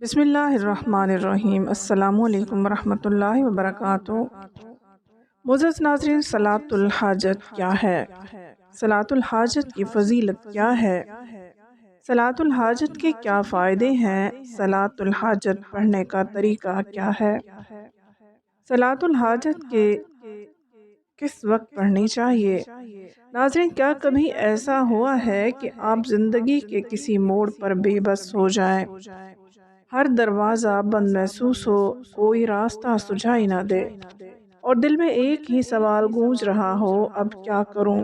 بسم اللہ الرحمن الرحیم۔ السلام علیکم ورحمۃ اللہ وبرکاتہ۔ معزز ناظرین، صلاۃ الحاجت کیا ہے؟ صلاۃ الحاجت کی فضیلت کیا ہے؟ صلاۃ الحاجت کے کیا فائدے ہیں؟ صلاۃ الحاجت پڑھنے کا طریقہ کیا ہے؟ صلاۃ الحاجت کے کس وقت پڑھنی چاہیے؟ ناظرین، کیا کبھی ایسا ہوا ہے کہ آپ زندگی کے کسی موڑ پر بے بس ہو جائیں، ہر دروازہ بند محسوس ہو، کوئی راستہ سجھائی نہ دے، اور دل میں ایک ہی سوال گونج رہا ہو، اب کیا کروں؟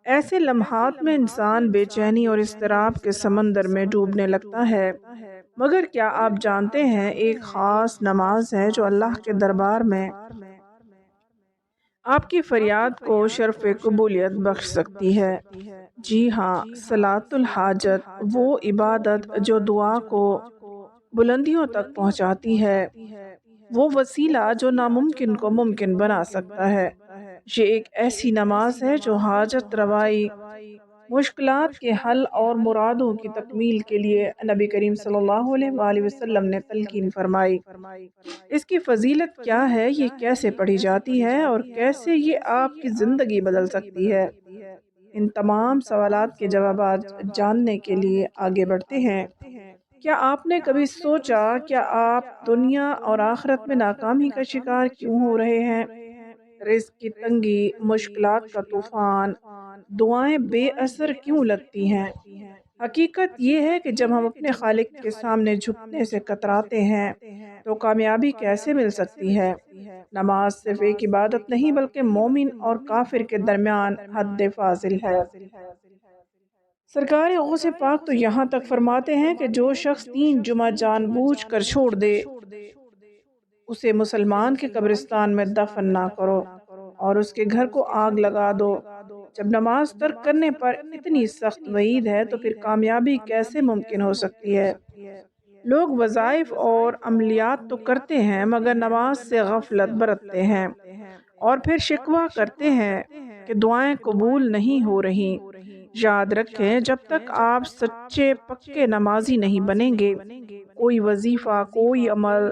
ایسے لمحات میں انسان بے چینی اور اضطراب کے سمندر میں ڈوبنے لگتا ہے۔ مگر کیا آپ جانتے ہیں، ایک خاص نماز ہے جو اللہ کے دربار میں آپ کی فریاد کو شرف قبولیت بخش سکتی ہے۔ جی ہاں، صلاۃ الحاجت وہ عبادت جو دعا کو بلندیوں تک پہنچاتی ہے، وہ وسیلہ جو ناممکن کو ممکن بنا سکتا ہے۔ یہ ایک ایسی نماز ہے جو حاجت روائی، مشکلات کے حل اور مرادوں کی تکمیل کے لیے نبی کریم صلی اللہ علیہ وآلہ وسلم نے تلقین فرمائی۔ اس کی فضیلت کیا ہے، یہ کیسے پڑھی جاتی ہے، اور کیسے یہ آپ کی زندگی بدل سکتی ہے؟ ان تمام سوالات کے جوابات جاننے کے لیے آگے بڑھتے ہیں۔ کیا آپ نے کبھی سوچا، کیا آپ دنیا اور آخرت میں ناکامی کا شکار کیوں ہو رہے ہیں؟ رزق کی تنگی، مشکلات کا طوفان، دعائیں بے اثر کیوں لگتی ہیں؟ حقیقت یہ ہے کہ جب ہم اپنے خالق کے سامنے جھکنے سے کتراتے ہیں تو کامیابی کیسے مل سکتی ہے؟ نماز صرف ایک عبادت نہیں بلکہ مومن اور کافر کے درمیان حد فاصل ہے۔ سرکار غوث پاک تو یہاں تک فرماتے ہیں کہ جو شخص 3 جمعہ جان بوجھ کر چھوڑ دے، اسے مسلمان کے قبرستان میں دفن نہ کرو اور اس کے گھر کو آگ لگا دو۔ جب نماز ترک کرنے پر اتنی سخت وعید ہے تو پھر کامیابی کیسے ممکن ہو سکتی ہے؟ لوگ وظائف اور عملیات تو کرتے ہیں مگر نماز سے غفلت برتتے ہیں، اور پھر شکوہ کرتے ہیں کہ دعائیں قبول نہیں ہو رہی۔ یاد رکھیں، جب تک آپ سچے پکے نمازی نہیں بنیں گے، کوئی وظیفہ، کوئی عمل،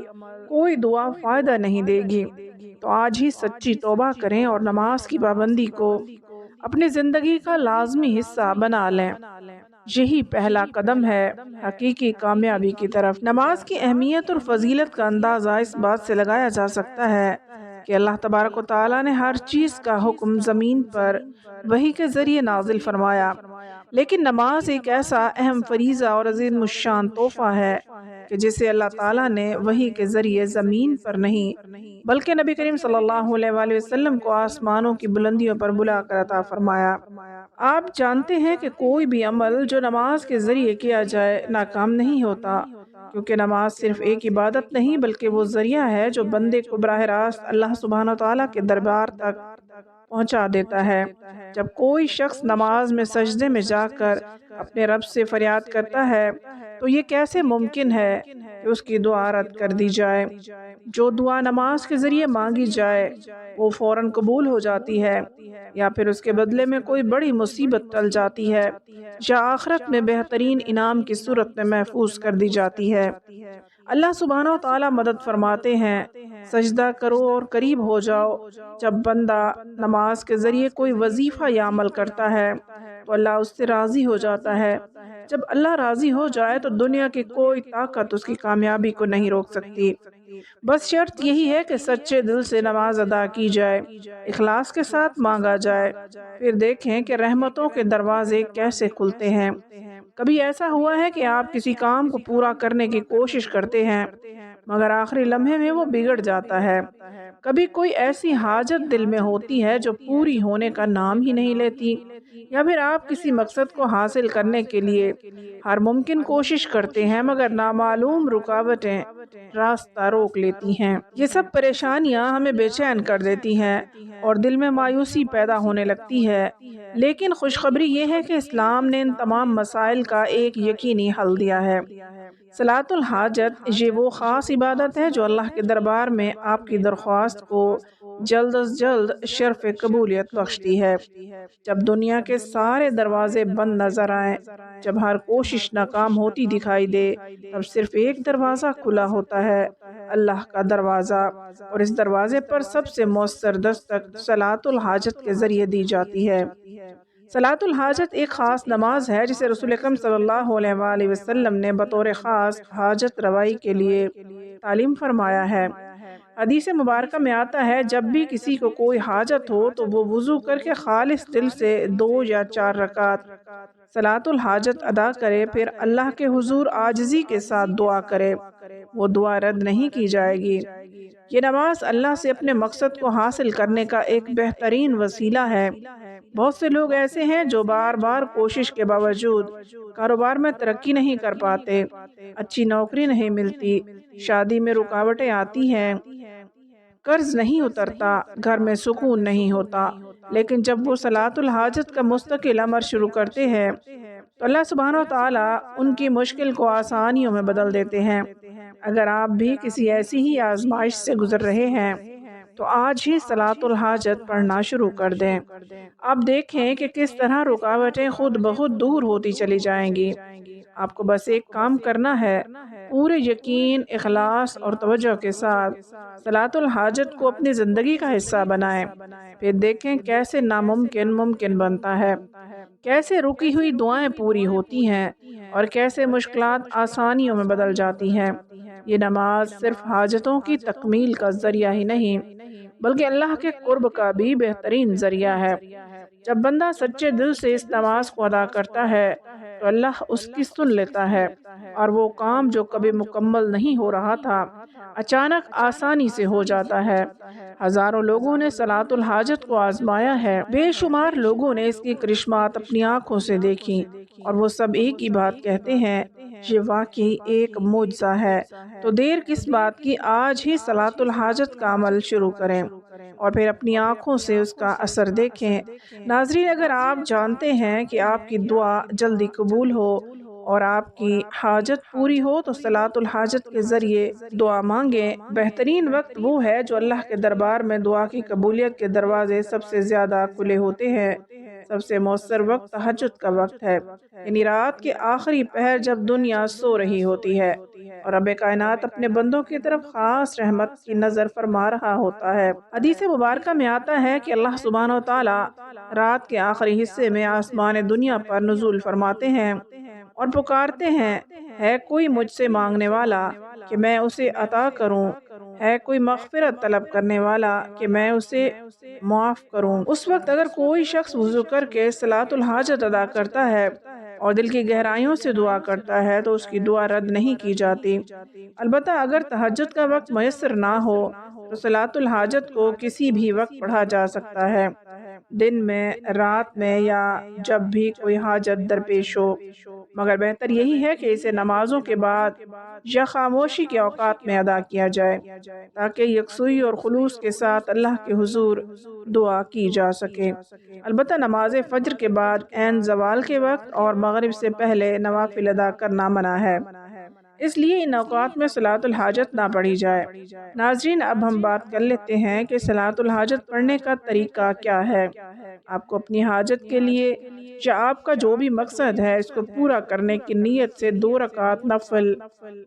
کوئی دعا فائدہ نہیں دے گی۔ تو آج ہی سچی توبہ کریں اور نماز کی پابندی کو اپنی زندگی کا لازمی حصہ بنا لیں۔ یہی پہلا قدم ہے حقیقی کامیابی کی طرف۔ نماز کی اہمیت اور فضیلت کا اندازہ اس بات سے لگایا جا سکتا ہے کہ اللہ تبارک و تعالیٰ نے ہر چیز کا حکم زمین پر وحی کے ذریعے نازل فرمایا، لیکن نماز ایک ایسا اہم فریضہ اور عظیم الشان تحفہ ہے کہ جسے اللہ تعالیٰ نے وحی کے ذریعے زمین پر نہیں بلکہ نبی کریم صلی اللہ علیہ وآلہ وسلم کو آسمانوں کی بلندیوں پر بلا کر عطا فرمایا۔ آپ جانتے ہیں کہ کوئی بھی عمل جو نماز کے ذریعے کیا جائے ناکام نہیں ہوتا، کیونکہ نماز صرف ایک عبادت نہیں بلکہ وہ ذریعہ ہے جو بندے کو براہ راست اللہ سبحانہ وتعالیٰ کے دربار تک پہنچا دیتا ہے۔ جب کوئی شخص نماز میں سجدے میں جا کر اپنے رب سے فریاد کرتا ہے تو یہ کیسے ممکن ہے کہ اس کی دعا رد کر دی جائے؟ جو دعا نماز کے ذریعے مانگی جائے وہ فوراً قبول ہو جاتی ہے، یا پھر اس کے بدلے میں کوئی بڑی مصیبت ٹل جاتی ہے، یا آخرت میں بہترین انعام کی صورت میں محفوظ کر دی جاتی ہے۔ اللہ سبحانہ و تعالیٰ مدد فرماتے ہیں، سجدہ کرو اور قریب ہو جاؤ۔ جب بندہ نماز کے ذریعے کوئی وظیفہ یا عمل کرتا ہے تو اللہ اس سے راضی ہو جاتا ہے۔ جب اللہ راضی ہو جائے تو دنیا کی کوئی طاقت اس کی کامیابی کو نہیں روک سکتی۔ بس شرط یہی ہے کہ سچے دل سے نماز ادا کی جائے، اخلاص کے ساتھ مانگا جائے، پھر دیکھیں کہ رحمتوں کے دروازے کیسے کھلتے ہیں۔ کبھی ایسا ہوا ہے کہ آپ کسی کام کو پورا کرنے کی کوشش کرتے ہیں مگر آخری لمحے میں وہ بگڑ جاتا ہے؟ کبھی کوئی ایسی حاجت دل میں ہوتی ہے جو پوری ہونے کا نام ہی نہیں لیتی؟ یا پھر آپ کسی مقصد کو حاصل کرنے کے لیے ہر ممکن کوشش کرتے ہیں مگر نامعلوم رکاوٹیں راستہ روک لیتی ہیں؟ یہ سب پریشانیاں ہمیں بے چین کر دیتی ہیں اور دل میں مایوسی پیدا ہونے لگتی ہے، لیکن خوشخبری یہ ہے کہ اسلام نے ان تمام مسائل کا ایک یقینی حل دیا ہے۔ صلاۃ الحاجت یہ وہ خاص عبادت ہے جو اللہ کے دربار میں آپ کی درخواست کو جلد از جلد شرف قبولیت بخشتی ہے۔ جب دنیا کے سارے دروازے بند نظر آئیں، جب ہر کوشش ناکام ہوتی دکھائی دے، تب صرف ایک دروازہ کھلا ہوتا ہے، اللہ کا دروازہ، اور اس دروازے پر سب سے مؤثر دستک صلاۃ الحاجت کے ذریعے دی جاتی ہے۔ صلاۃ الحاجت ایک خاص نماز ہے جسے رسول اکرم صلی اللہ علیہ وآلہ وسلم نے بطور خاص حاجت روائی کے لیے تعلیم فرمایا ہے۔ حدیث مبارکہ میں آتا ہے، جب بھی کسی کو کوئی حاجت ہو تو وہ وضو کر کے خالص دل سے 2 یا 4 رکعت صلاۃ الحاجت ادا کرے، پھر اللہ کے حضور عاجزی کے ساتھ دعا کرے، وہ دعا رد نہیں کی جائے گی۔ یہ نماز اللہ سے اپنے مقصد کو حاصل کرنے کا ایک بہترین وسیلہ ہے۔ بہت سے لوگ ایسے ہیں جو بار بار کوشش کے باوجود کاروبار میں ترقی نہیں کر پاتے، اچھی نوکری نہیں ملتی، شادی میں رکاوٹیں آتی ہیں، قرض نہیں اترتا، گھر میں سکون نہیں ہوتا، لیکن جب وہ صلاۃ الحاجت کا مستقل عمل شروع کرتے ہیں تو اللہ سبحانہ و تعالیٰ ان کی مشکل کو آسانیوں میں بدل دیتے ہیں۔ اگر آپ بھی کسی ایسی ہی آزمائش سے گزر رہے ہیں تو آج ہی صلاۃ الحاجت پڑھنا شروع کر دیں۔ آپ دیکھیں کہ کس طرح رکاوٹیں خود بخود دور ہوتی چلی جائیں گی۔ آپ کو بس ایک کام کرنا ہے، پورے یقین، اخلاص اور توجہ کے ساتھ صلاۃ الحاجت کو اپنی زندگی کا حصہ بنائیں، پھر دیکھیں کیسے ناممکن ممکن بنتا ہے، کیسے رکی ہوئی دعائیں پوری ہوتی ہیں، اور کیسے مشکلات آسانیوں میں بدل جاتی ہیں۔ یہ نماز صرف حاجتوں کی تکمیل کا ذریعہ ہی نہیں، بلکہ اللہ کے قرب کا بھی بہترین ذریعہ ہے۔ جب بندہ سچے دل سے اس نماز کو ادا کرتا ہے تو اللہ اس کی سن لیتا ہے، اور وہ کام جو کبھی مکمل نہیں ہو رہا تھا اچانک آسانی سے ہو جاتا ہے۔ ہزاروں لوگوں نے صلاۃ الحاجت کو آزمایا ہے، بے شمار لوگوں نے اس کی کرشمات اپنی آنکھوں سے دیکھی، اور وہ سب ایک ہی بات کہتے ہیں، یہ واقعی ایک معجزہ ہے۔ تو دیر کس بات کی، آج ہی صلاۃ الحاجت کا عمل شروع کریں اور پھر اپنی آنکھوں سے اس کا اثر دیکھیں۔ ناظرین، اگر آپ جانتے ہیں کہ آپ کی دعا جلدی قبول ہو اور آپ کی حاجت پوری ہو تو صلاۃ الحاجت کے ذریعے دعا مانگیں۔ بہترین وقت وہ ہے جو اللہ کے دربار میں دعا کی قبولیت کے دروازے سب سے زیادہ کھلے ہوتے ہیں۔ سب سے مؤثر وقت تہجد کا وقت ہے، یعنی رات کے آخری پہر جب دنیا سو رہی ہوتی ہے اور رب کائنات اپنے بندوں کی طرف خاص رحمت کی نظر فرما رہا ہوتا ہے۔ حدیث مبارکہ میں آتا ہے کہ اللہ سبحانہ و تعالیٰ رات کے آخری حصے میں آسمان دنیا پر نزول فرماتے ہیں اور پکارتے ہیں، ہے کوئی مجھ سے مانگنے والا کہ میں اسے عطا کروں، ہے کوئی مغفرت طلب کرنے والا کہ میں اسے معاف کروں۔ اس وقت اگر کوئی شخص وضو کر کے صلاۃ الحاجت ادا کرتا ہے اور دل کی گہرائیوں سے دعا کرتا ہے تو اس کی دعا رد نہیں کی جاتی۔ البتہ اگر تہجد کا وقت میسر نہ ہو تو صلاۃ الحاجت کو کسی بھی وقت پڑھا جا سکتا ہے، دن میں، رات میں، یا جب بھی کوئی حاجت درپیش ہو، مگر بہتر یہی ہے کہ اسے نمازوں کے بعد یا خاموشی کے اوقات میں ادا کیا جائے تاکہ یکسوئی اور خلوص کے ساتھ اللہ کے حضور دعا کی جا سکے۔ البتہ نماز فجر کے بعد عین زوال کے وقت اور مغرب سے پہلے نوافل ادا کرنا منع ہے، اس لیے ان اوقات میں صلاۃ الحاجت نہ پڑھی جائے۔ ناظرین، اب ہم بات کر لیتے ہیں کہ صلاۃ الحاجت پڑھنے کا طریقہ کیا ہے۔ آپ کو اپنی حاجت کے لیے یا آپ کا جو بھی مقصد ہے اس کو پورا کرنے کی نیت سے 2 رکعت نفل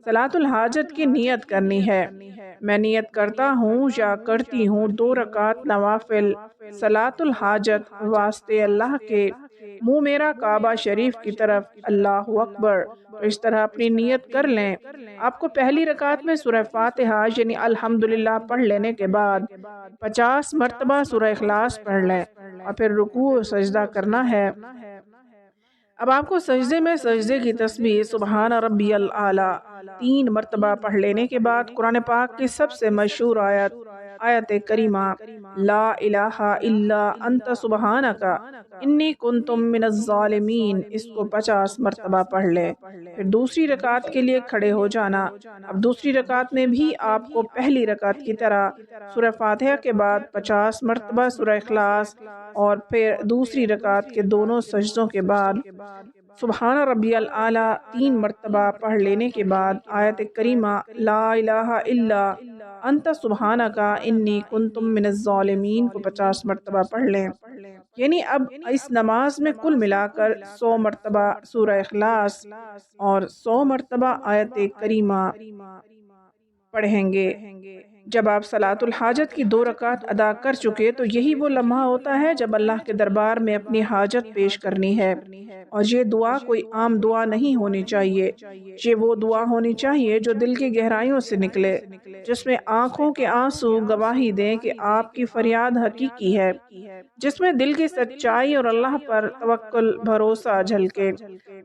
صلاۃ الحاجت کی نیت کرنی ہے۔ میں نیت کرتا ہوں یا کرتی ہوں 2 رکعت نوافل صلاۃ الحاجت واسطے اللہ کے، منہ میرا کعبہ شریف کی طرف، اللہ اکبر۔ تو اس طرح اپنی نیت کر لیں۔ آپ کو پہلی رکعت میں سورہ فاتحہ یعنی الحمدللہ پڑھ لینے کے بعد 50 مرتبہ سورہ اخلاص پڑھ لیں اور پھر رکوع و سجدہ کرنا ہے۔ اب آپ کو سجدے میں سجدے کی تسبیح سبحان ربی الاعلیٰ 3 مرتبہ پڑھ لینے کے بعد قرآن پاک کی سب سے مشہور آیت کریمہ لا الہ الا انت سبحانک انی کنت من الظالمین، اس کو 50 مرتبہ پڑھ لیں۔ پھر دوسری رکعت کے لیے کھڑے ہو جانا۔ اب دوسری رکعت میں بھی آپ کو پہلی رکعت کی طرح سورہ فاتحہ کے بعد 50 مرتبہ سورہ اخلاص اور پھر دوسری رکعت کے دونوں سجدوں کے بعد سبحان ربی الاعلیٰ 3 مرتبہ پڑھ لینے کے بعد آیت کریمہ لا الہ الا انت سبحانکا انی کنتم من الظالمین کو 50 مرتبہ پڑھ لیں۔ یعنی اب اس نماز میں کل ملا کر 100 مرتبہ سورہ اخلاص اور 100 مرتبہ آیت کریمہ پڑھیں گے۔ جب آپ صلاۃ الحاجت کی 2 رکعت ادا کر چکے تو یہی وہ لمحہ ہوتا ہے جب اللہ کے دربار میں اپنی حاجت پیش کرنی ہے، اور یہ دعا کوئی عام دعا نہیں ہونی چاہیے، یہ وہ دعا ہونی چاہیے جو دل کی گہرائیوں سے نکلے، جس میں آنکھوں کے آنسو گواہی دیں کہ آپ کی فریاد حقیقی ہے، جس میں دل کی سچائی اور اللہ پر توکل بھروسہ جھلکے۔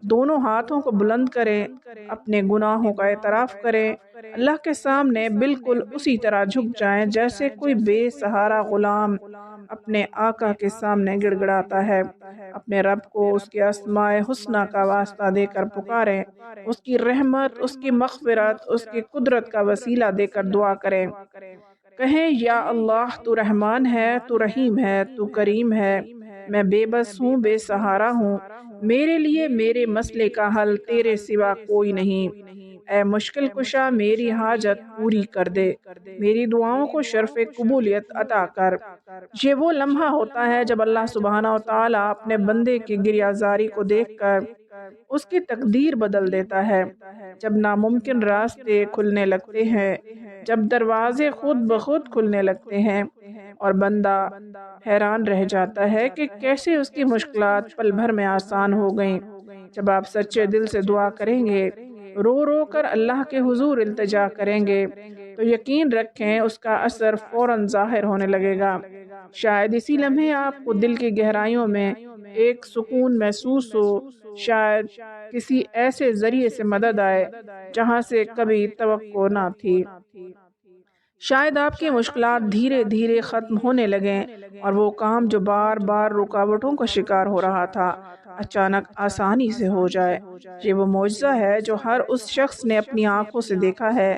دونوں ہاتھوں کو بلند کریں، اپنے گناہوں کا اعتراف کریں، اللہ کے سامنے بالکل اسی طرح جھک جائیں جیسے کوئی بے سہارا غلام اپنے آقا کے سامنے گڑ گڑاتا ہے۔ اپنے رب کو اس کے اسماء حسنی کا واسطہ دے کر پکاریں، اس کی رحمت، اس کی مغفرت، اس کی قدرت کا وسیلہ دے کر دعا کریں۔ کہیں یا اللہ تو رحمان ہے، تو رحیم ہے، تو کریم ہے، میں بے بس ہوں، بے سہارا ہوں، میرے لیے میرے مسئلے کا حل تیرے سوا کوئی نہیں، اے مشکل کشا میری حاجت پوری کر دے، میری دعاؤں کو شرف قبولیت عطا کر۔ یہ وہ لمحہ ہوتا ہے جب اللہ سبحانہ و تعالیٰ اپنے بندے کی گریہ زاری کو دیکھ کر اس کی تقدیر بدل دیتا ہے، جب ناممکن راستے کھلنے لگتے ہیں، جب دروازے خود بخود کھلنے لگتے ہیں اور بندہ حیران رہ جاتا ہے کہ کیسے اس کی مشکلات پل بھر میں آسان ہو گئیں۔ جب آپ سچے دل سے دعا کریں گے، رو رو کر اللہ کے حضور التجا کریں گے، تو یقین رکھیں اس کا اثر فوراً ظاہر ہونے لگے گا۔ شاید اسی لمحے آپ کو دل کی گہرائیوں میں ایک سکون محسوس ہو، شاید کسی ایسے ذریعے سے مدد آئے جہاں سے کبھی توقع نہ تھی، شاید آپ کی مشکلات دھیرے دھیرے ختم ہونے لگیں اور وہ کام جو بار بار رکاوٹوں کا شکار ہو رہا تھا اچانک آسانی سے ہو جائے۔ یہ وہ معجزہ ہے جو ہر اس شخص نے اپنی آنکھوں سے دیکھا ہے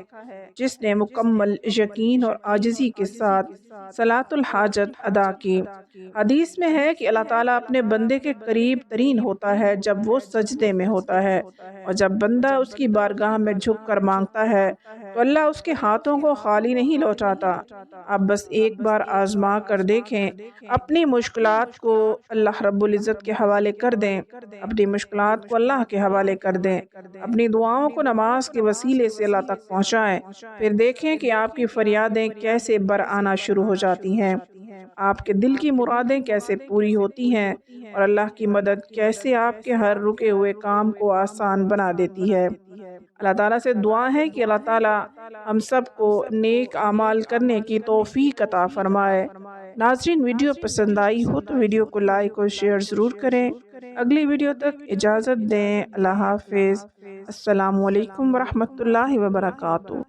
جس نے مکمل یقین اور عاجزی کے ساتھ صلاۃ الحاجت ادا کی۔ حدیث میں ہے کہ اللہ تعالیٰ اپنے بندے کے قریب ترین ہوتا ہے جب وہ سجدے میں ہوتا ہے، اور جب بندہ اس کی بارگاہ میں جھک کر مانگتا ہے تو اللہ اس کے ہاتھوں کو خالی نہیں لوٹاتا۔ آپ بس ایک بار آزما کر دیکھیں، اپنی مشکلات کو اللہ رب العزت کے حوالے کر دیں، اپنی مشکلات کو اللہ کے حوالے کر دیں، اپنی دعاؤں کو نماز کے وسیلے سے اللہ تک پہنچائیں، پھر دیکھیں کہ آپ کی فریادیں کیسے برآنا شروع ہو جاتی ہیں، آپ کے دل کی مرادیں کیسے پوری ہوتی ہیں، اور اللہ کی مدد کیسے آپ کے ہر رکے ہوئے کام کو آسان بنا دیتی ہے۔ اللہ تعالیٰ سے دعا ہے کہ اللہ تعالیٰ ہم سب کو نیک اعمال کرنے کی توفیق عطا فرمائے۔ ناظرین، ویڈیو پسند آئی ہو تو ویڈیو کو لائک اور شیئر ضرور کریں۔ اگلی ویڈیو تک اجازت دیں۔ اللہ حافظ۔ السلام علیکم ورحمۃ اللہ وبرکاتہ۔